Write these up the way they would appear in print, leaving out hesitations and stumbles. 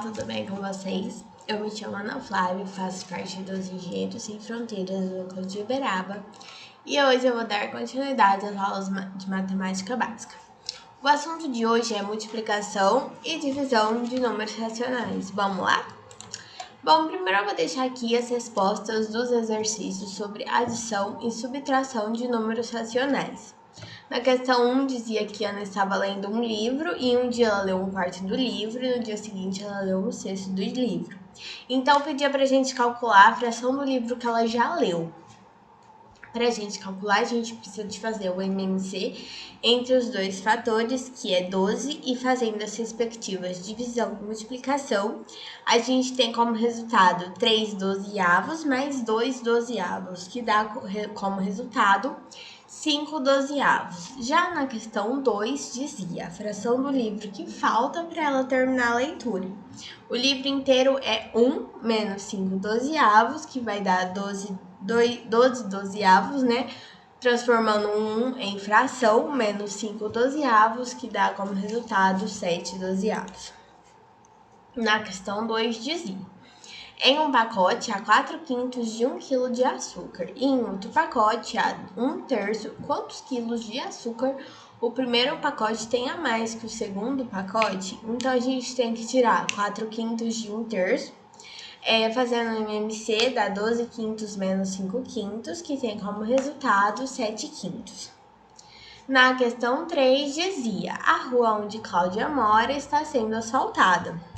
Tudo bem com vocês? Eu me chamo Ana Flávia, faço parte dos Engenheiros Sem Fronteiras do núcleo de Uberaba e hoje eu vou dar continuidade às aulas de matemática básica. O assunto de hoje é multiplicação e divisão de números racionais. Vamos lá? Bom, primeiro eu vou deixar aqui as respostas dos exercícios sobre adição e subtração de números racionais. Na questão 1, dizia que Ana estava lendo um livro e um dia ela leu um quarto do livro e no dia seguinte ela leu um sexto do livro. Então, pedia para a gente calcular a fração do livro que ela já leu. Para a gente calcular, a gente precisa de fazer o MMC entre os dois fatores, que é 12, e fazendo as respectivas divisão e multiplicação, a gente tem como resultado 3 dozeavos mais 2 dozeavos, que dá como resultado 5 dozeavos. Já na questão 2, dizia a fração do livro que falta para ela terminar a leitura. O livro inteiro é 1 menos 5 dozeavos, que vai dar 12 dozeavos, né? Transformando 1 em fração, menos 5 dozeavos, que dá como resultado 7 dozeavos. Na questão 2, dizia: em um pacote há 4/5 de 1 kg de açúcar e em outro pacote há 1/3 quantos quilos de açúcar o primeiro pacote tem a mais que o segundo pacote. Então, a gente tem que tirar 4/5 de 1/3, fazendo o MMC dá 12/5 menos 5/5, que tem como resultado 7/5. Na questão 3, dizia: a rua onde Cláudia mora está sendo asfaltada.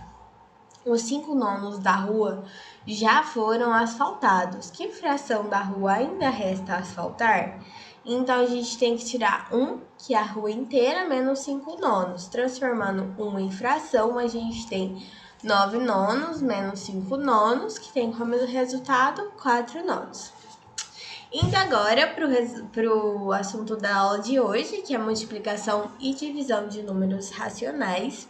Os 5/9 da rua já foram asfaltados. Que fração da rua ainda resta asfaltar? Então, a gente tem que tirar 1, que é a rua inteira, menos 5/9. Transformando 1 em fração, a gente tem 9/9 menos 5/9, que tem como resultado 4/9. Indo agora para o assunto da aula de hoje, que é multiplicação e divisão de números racionais.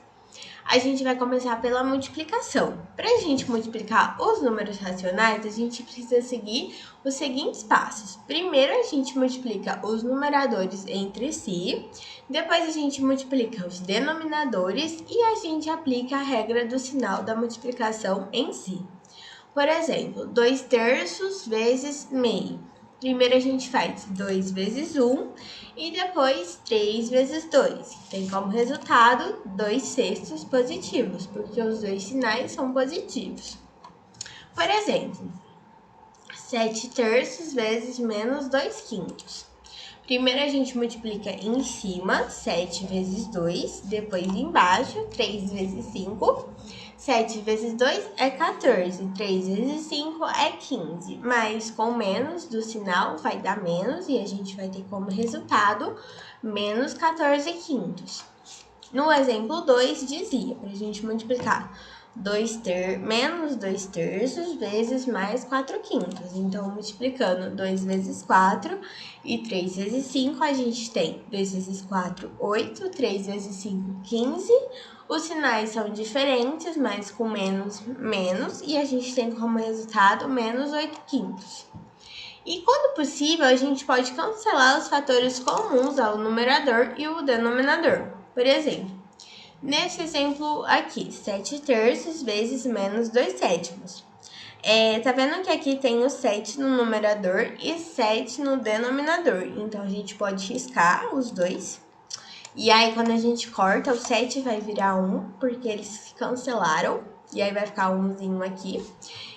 A gente vai começar pela multiplicação. Para a gente multiplicar os números racionais, a gente precisa seguir os seguintes passos. Primeiro, a gente multiplica os numeradores entre si, depois a gente multiplica os denominadores e a gente aplica a regra do sinal da multiplicação em si. Por exemplo, 2/3 vezes meio. Primeiro a gente faz 2 vezes 1 e depois 3 vezes 2. Tem como resultado 2/6 positivos, porque os dois sinais são positivos. Por exemplo, 7/3 vezes menos 2/5. Primeiro a gente multiplica em cima, 7 vezes 2, depois embaixo, 3 vezes 5. 7 vezes 2 é 14, 3 vezes 5 é 15, mas com menos do sinal vai dar menos e a gente vai ter como resultado menos 14/5. No exemplo 2, dizia para a gente multiplicar menos 2/3 vezes mais 4/5. Então, multiplicando 2 vezes 4 e 3 vezes 5, a gente tem 2 vezes 4, 8, 3 vezes 5, 15. Os sinais são diferentes, mas com menos, e a gente tem como resultado menos 8/5. E quando possível, a gente pode cancelar os fatores comuns ao numerador e o denominador. Por exemplo, nesse exemplo aqui, 7/3 vezes menos 2/7. Tá vendo que aqui tem o 7 no numerador e 7 no denominador. Então, a gente pode riscar os dois. E aí, quando a gente corta, o 7 vai virar 1, porque eles se cancelaram. E aí, vai ficar 1zinho aqui.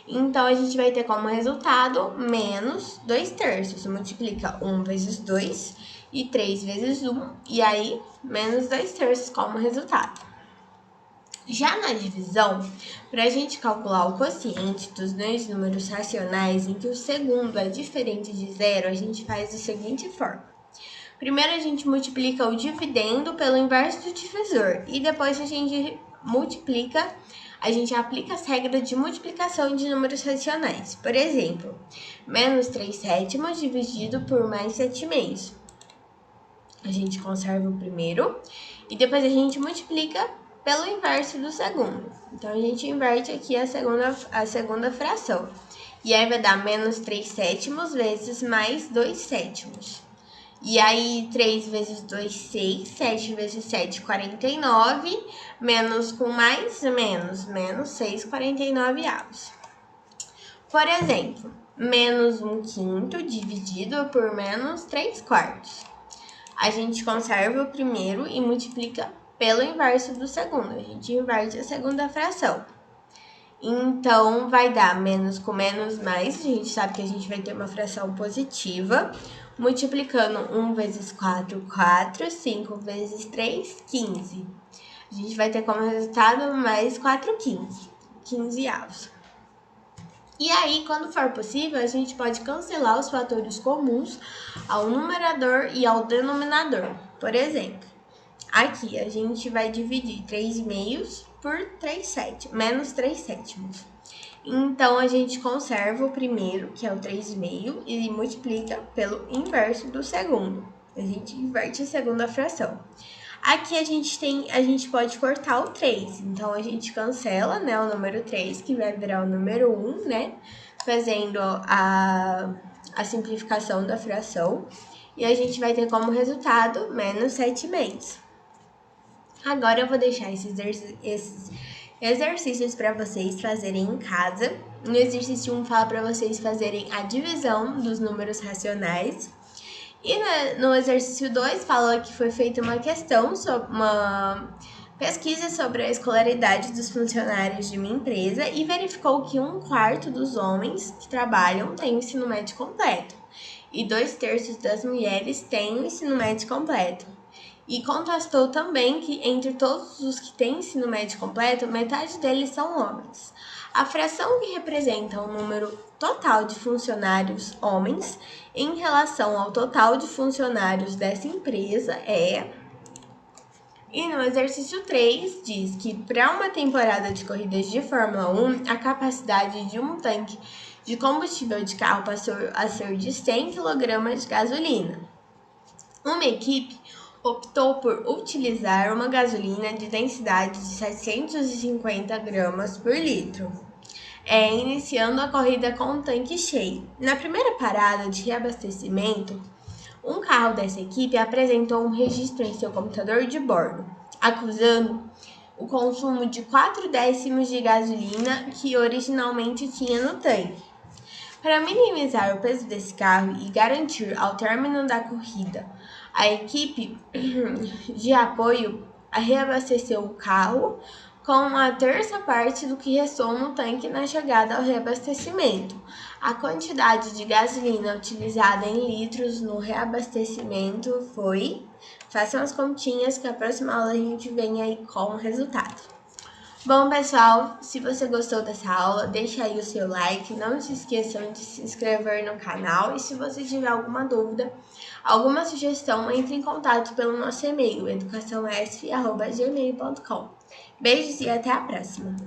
Então, a gente vai ter como resultado menos 2/3. Multiplica 1 vezes 2 e 3 vezes 1. E aí, menos 2/3 como resultado. Já na divisão, para a gente calcular o quociente dos dois números racionais em que o segundo é diferente de zero, a gente faz da seguinte forma. Primeiro, a gente multiplica o dividendo pelo inverso do divisor e depois a gente aplica as regras de multiplicação de números racionais. Por exemplo, menos 3/7 dividido por mais 7/2. A gente conserva o primeiro e depois a gente multiplica pelo inverso do segundo. Então, a gente inverte aqui a segunda fração. E aí vai dar menos 3/7 vezes mais 2/7. E aí, 3 vezes 2, 6. 7 vezes 7, 49. Menos com mais, menos 6, 49 avos. Por exemplo, menos 1/5 dividido por menos 3/4. A gente conserva o primeiro e multiplica pelo inverso do segundo. A gente inverte a segunda fração. Então, vai dar menos com menos mais. A gente sabe que a gente vai ter uma fração positiva. Multiplicando 1 vezes 4, 4. 5 vezes 3, 15. A gente vai ter como resultado mais 4, 15. 15 avos. E aí, quando for possível, a gente pode cancelar os fatores comuns ao numerador e ao denominador. Por exemplo, aqui a gente vai dividir 3/2 por 3/7, menos 3/7. Então, a gente conserva o primeiro, que é o 3/2, e multiplica pelo inverso do segundo. A gente inverte a segunda fração. Aqui a gente pode cortar o 3, então a gente cancela, né, o número 3, que vai virar o número 1, né, fazendo a simplificação da fração, e a gente vai ter como resultado menos 7/2. Agora eu vou deixar esses exercícios para vocês fazerem em casa. No exercício 1 fala para vocês fazerem a divisão dos números racionais. E no exercício 2 fala que foi feita uma questão, uma pesquisa sobre a escolaridade dos funcionários de uma empresa e verificou que 1/4 dos homens que trabalham têm o ensino médio completo e 2/3 das mulheres têm o ensino médio completo. E contrastou também que entre todos os que têm ensino médio completo, metade deles são homens. A fração que representa o número total de funcionários homens em relação ao total de funcionários dessa empresa é... E no exercício 3 diz que para uma temporada de corridas de Fórmula 1, a capacidade de um tanque de combustível de carro passou a ser de 100 kg de gasolina. Uma equipe optou por utilizar uma gasolina de densidade de 750 gramas por litro, iniciando a corrida com um tanque cheio. Na primeira parada de reabastecimento, um carro dessa equipe apresentou um registro em seu computador de bordo, acusando o consumo de 4 décimos de gasolina que originalmente tinha no tanque. Para minimizar o peso desse carro e garantir ao término da corrida, a equipe de apoio reabasteceu o carro com a terça parte do que restou no tanque na chegada ao reabastecimento. A quantidade de gasolina utilizada em litros no reabastecimento foi... Façam as continhas que a próxima aula a gente vem aí com o resultado. Bom, pessoal, se você gostou dessa aula, deixa aí o seu like, não se esqueçam de se inscrever no canal e se você tiver alguma dúvida, alguma sugestão, entre em contato pelo nosso e-mail, educaçãoesf@gmail.com. Beijos e até a próxima!